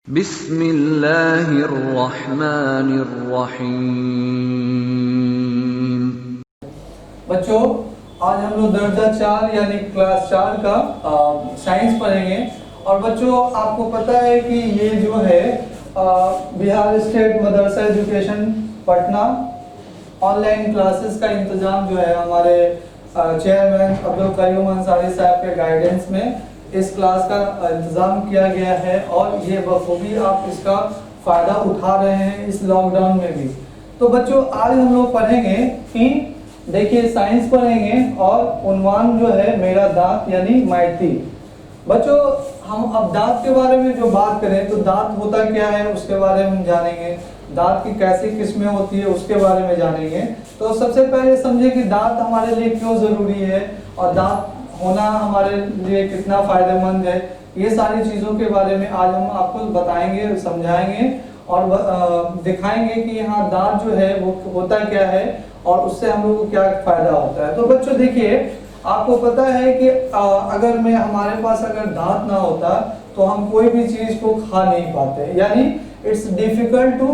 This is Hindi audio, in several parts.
बिस्मिल्लाहिर्रहमानिर्रहीम। बच्चों, आज हम लोग दर्जा 4 यानी क्लास 4 का साइंस पढ़ेंगे। और बच्चों, आपको पता है कि ये जो है बिहार स्टेट मदरसा एजुकेशन पटना ऑनलाइन क्लासेस का इंतजाम जो है हमारे चेयरमैन अब्दुल कयूम अंसारी साहब के गाइडेंस में इस क्लास का इंतज़ाम किया गया है। और ये बखूबी आप इसका फ़ायदा उठा रहे हैं इस लॉकडाउन में भी। तो बच्चों, आज हम लोग पढ़ेंगे कि देखिए साइंस पढ़ेंगे और उन्वान जो है मेरा दांत यानी माय टीथ। बच्चों, हम अब दांत के बारे में जो बात करें तो दांत होता क्या है उसके बारे में हम जानेंगे, दांत की कैसी किस्में होती है उसके बारे में जानेंगे। तो सबसे पहले समझे कि दांत हमारे लिए क्यों ज़रूरी है और दांत होना हमारे लिए कितना फ़ायदेमंद है। ये सारी चीज़ों के बारे में आज हम आपको बताएंगे, समझाएंगे और दिखाएंगे कि यहाँ दांत जो है वो होता क्या है और उससे हम लोग को क्या फ़ायदा होता है। तो बच्चों देखिए, आपको पता है कि अगर हमारे पास अगर दांत ना होता तो हम कोई भी चीज़ को खा नहीं पाते, यानी it's difficult to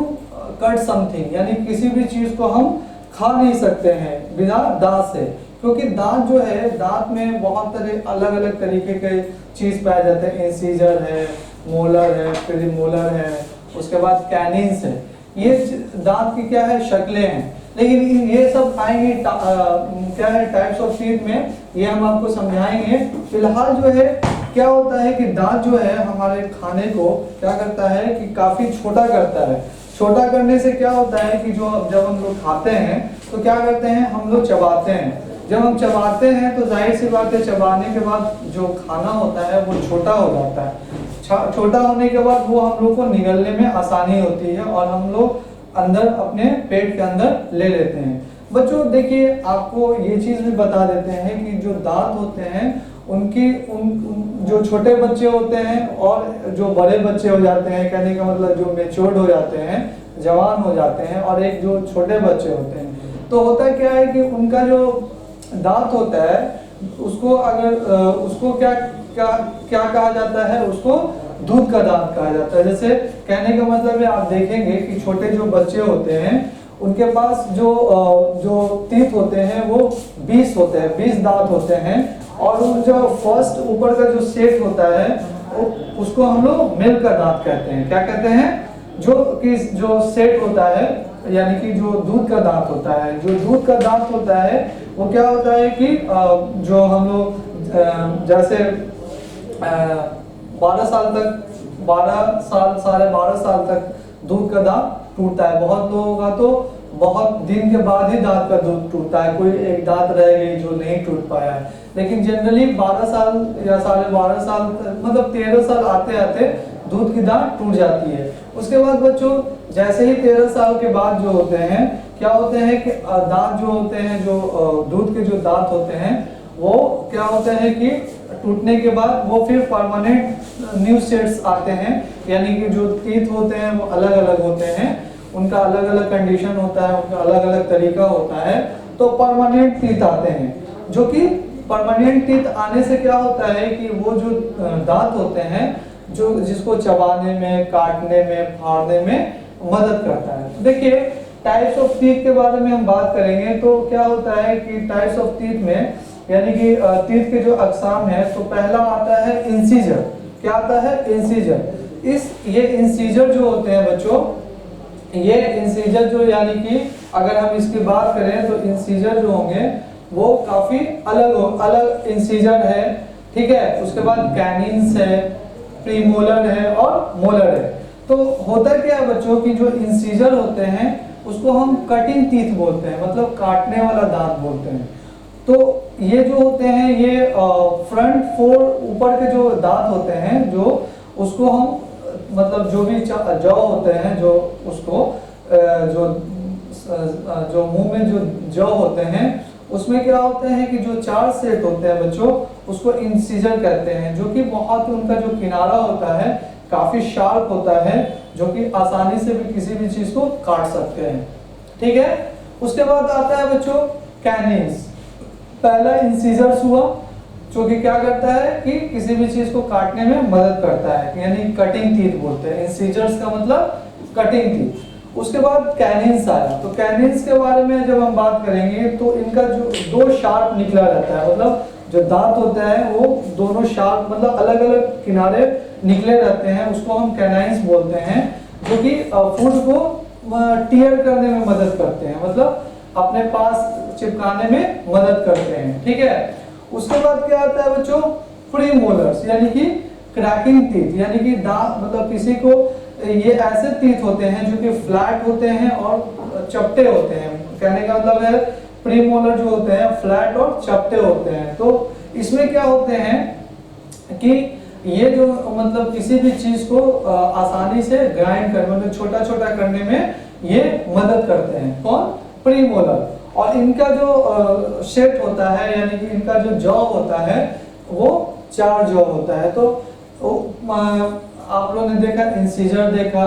cut something, यानी किसी भी चीज़ को हम खा नहीं सकते हैं बिना दांत से। क्योंकि दांत जो है, दांत में बहुत तरह अलग अलग तरीके के चीज़ पाए जाते हैं। इंसीजर है, मोलर है, प्रीमोलर है, उसके बाद कैनिन्स है। ये दांत की क्या है, शक्लें हैं। लेकिन ये सब आएंगे क्या है टाइप्स ऑफ टीथ में, ये हम आपको समझाएंगे। फिलहाल जो है क्या होता है कि दांत जो है हमारे खाने को क्या करता है कि काफ़ी छोटा करता है। छोटा करने से क्या होता है कि जब हम लोग खाते हैं तो क्या करते हैं, हम लोग चबाते हैं। जब हम चबाते हैं तो जाहिर सी बात है चबाने के बाद जो खाना होता है वो छोटा हो जाता है। छोटा होने के बाद वो हम लोग को निगलने में आसानी होती है और हम लोग अंदर अपने पेट के अंदर ले लेते हैं। बच्चों देखिए, आपको ये चीज़ भी बता देते हैं कि जो दांत होते हैं उनकी जो छोटे बच्चे होते हैं और जो बड़े बच्चे हो जाते हैं, कहने का मतलब जो मेच्योर्ड हो जाते हैं, जवान हो जाते हैं, और एक जो छोटे बच्चे होते हैं, तो होता क्या है कि उनका जो दांत होता है उसको उसको क्या क्या क्या कहा जाता है, उसको दूध का दांत कहा जाता है। जैसे कहने का मतलब है, आप देखेंगे कि छोटे जो बच्चे होते हैं उनके पास जो टीथ होते हैं वो 20 होते हैं, 20 दांत होते हैं। और जो फर्स्ट ऊपर का जो सेट होता है उसको हम लोग मिल्क का दांत कहते हैं। क्या कहते हैं, जो सेट होता है यानी कि जो दूध का दांत होता है। जो दूध का दांत होता है वो क्या होता है कि जो हम लोग जैसे 12 साल तक, 12 साल, साढ़े 12 साल तक दूध का दांत टूटता है। बहुत लोगों का तो बहुत दिन के बाद ही दांत का दूध टूटता है, कोई एक दांत रह गई जो नहीं टूट पाया है। लेकिन जनरली 12 साल या साढ़े 12 साल, मतलब 13 साल आते आते दूध की दांत टूट जाती है। उसके बाद बच्चों, जैसे ही 13 साल के बाद जो होते हैं, क्या होते हैं कि दांत जो होते हैं, जो दूध के जो दांत होते हैं वो क्या होते हैं कि टूटने के बाद वो फिर परमानेंट न्यू सेट्स आते हैं। यानी कि जो टीथ होते हैं वो अलग अलग होते हैं, उनका अलग अलग कंडीशन होता है, उनका अलग अलग तरीका होता है। तो परमानेंट टीथ आते हैं, जो कि परमानेंट टीथ आने से क्या होता है कि वो जो दांत होते हैं जो जिसको चबाने में, काटने में, फाड़ने में मदद करता है। देखिए, टाइप्स ऑफ टीथ के बारे में हम बात करेंगे तो क्या होता है कि टाइप्स ऑफ टीथ में यानी कि टीथ के जो अकसाम है, तो पहला आता है इंसीजर। क्या आता है, इंसीजर। ये इंसीजर जो होते हैं बच्चों, ये इंसीजर जो यानी कि अगर हम इसकी बात करें तो इंसीजर जो होंगे वो काफी अलग इंसीजर है, ठीक है। उसके बाद कैनिन्स है, प्रीमोलर है और मोलर है। तो होता क्या है बच्चों कि जो इंसीजर होते हैं उसको हम कटिंग टीथ बोलते हैं, मतलब काटने वाला दांत बोलते हैं। तो ये जो होते हैं ये फ्रंट 4 ऊपर के जो दांत होते हैं, जो उसको हम मतलब जो भी जौ होते हैं, जो उसको जो मुंह में जो जौ होते हैं उसमें क्या होते हैं कि जो 4 सेट होते हैं बच्चों, उसको इंसीजर कहते हैं। जो कि बहुत उनका जो किनारा होता है काफी शार्प होता है, जो कि आसानी से भी किसी भी चीज को काट सकते हैं, ठीक है। उसके बाद आता है बच्चों कैनिन्स। पहला इंसीजर्स हुआ, जो कि क्या करता है कि किसी भी चीज को काटने में मदद करता है, यानी कटिंग टीथ बोलते हैं। इंसीजर्स का मतलब कटिंग टीथ। उसके बाद कैनिन्स आया। तो कैनिन्स के बारे में जब हम बात करेंगे तो इनका जो दो शार्प निकला रहता है, मतलब जो दांत होता है वो दोनों शार्प मतलब अलग अलग किनारे निकले रहते हैं, उसको हम कैनाइन्स बोलते हैं, जो कि फूड को टीयर करने में मदद करते हैं, मतलब अपने पास चिपकाने में मदद करते हैं। ठीक है। उसके बाद क्या आता है बच्चों, प्रीमोलर्स, यानी कि क्रैकिंग टीथ, यानी कि दांत मतलब किसी को ये ऐसे टीथ होते हैं जो कि फ्लैट होते हैं और चपटे होते हैं। कहने का मतलब है प्रीमोलर जो होते हैं फ्लैट और चपटे होते हैं। तो इसमें क्या होते हैं कि ये जो मतलब किसी भी चीज को आसानी से ग्राइंड करने मतलब छोटा छोटा करने में ये मदद करते हैं। कौन? प्रीमोलर। और इनका जो शेप होता है, यानी कि इनका जो जॉ होता है वो 4 जॉ होता है। तो आप लोगों ने देखा इंसीजर देखा,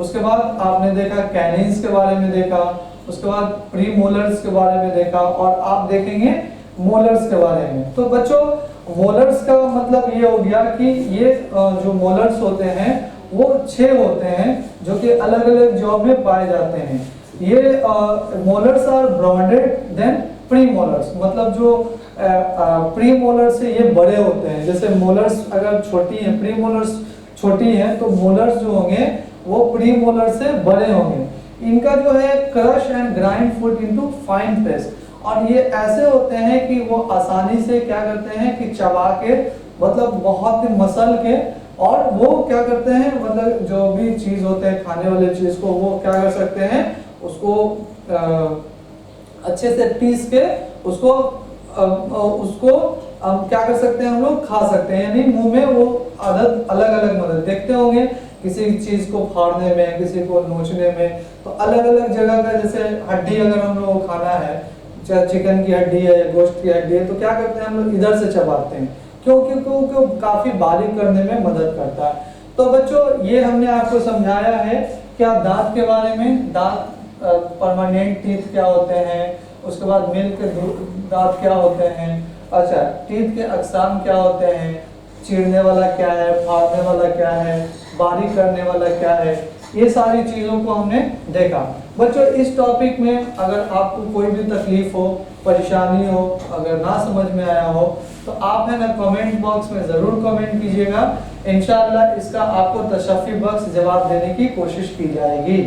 उसके बाद आपने देखा कैनिन्स के बारे में देखा, उसके बाद प्रीमोलर्स के बारे में देखा, और आप देखेंगे मोलर्स के बारे में। तो बच्चों मोलर्स का मतलब ये हो गया कि ये जो मोलर्स होते हैं वो 6 होते हैं जो कि अलग अलग जॉ में पाए जाते हैं। ये मोलर्स आर ब्रॉडेड देन प्रीमोलर्स, मतलब जो प्रीमोलर्स से ये बड़े होते हैं। जैसे मोलर्स अगर छोटी हैं, प्रीमोलर्स छोटी हैं, तो मोलर्स जो होंगे वो प्रीमोलर से बड़े होंगे। इनका जो है crush and grind food into fine paste, और ये ऐसे होते हैं कि वो आसानी से क्या करते हैं कि चबा के मतलब बहुत ही मसल के, और वो क्या करते हैं मतलब जो भी चीज होते हैं खाने वाले चीज को वो क्या कर सकते हैं उसको अच्छे से पीस के उसको क्या कर सकते हैं हम लोग खा सकते हैं। यानी मुंह में वो आदत अलग अलग मदद देखते होंगे किसी चीज को फाड़ने में, किसी को नोचने में, तो अलग अलग जगह का, जैसे हड्डी अगर हम लोग को खाना है, चाहे चिकन की हड्डी है या गोश्त की हड्डी है, तो क्या करते हैं हम लोग इधर से चबाते हैं, क्योंकि काफी बारीक करने में मदद करता है। तो बच्चों ये हमने आपको समझाया है क्या दांत के बारे में, दांत परमानेंट टीथ क्या होते हैं, उसके बाद मिल्क दांत क्या होते हैं, अच्छा टीथ के अकसाम क्या होते हैं, चीरने वाला क्या है, फाड़ने वाला क्या है, बारीक करने वाला क्या है, ये सारी चीजों को हमने देखा। बच्चों इस टॉपिक में अगर आपको कोई भी तकलीफ हो, परेशानी हो, अगर ना समझ में आया हो तो आप है ना कमेंट बॉक्स में जरूर कमेंट कीजिएगा। इंशाअल्लाह इसका आपको तशफ़ी बख्श जवाब देने की कोशिश की जाएगी।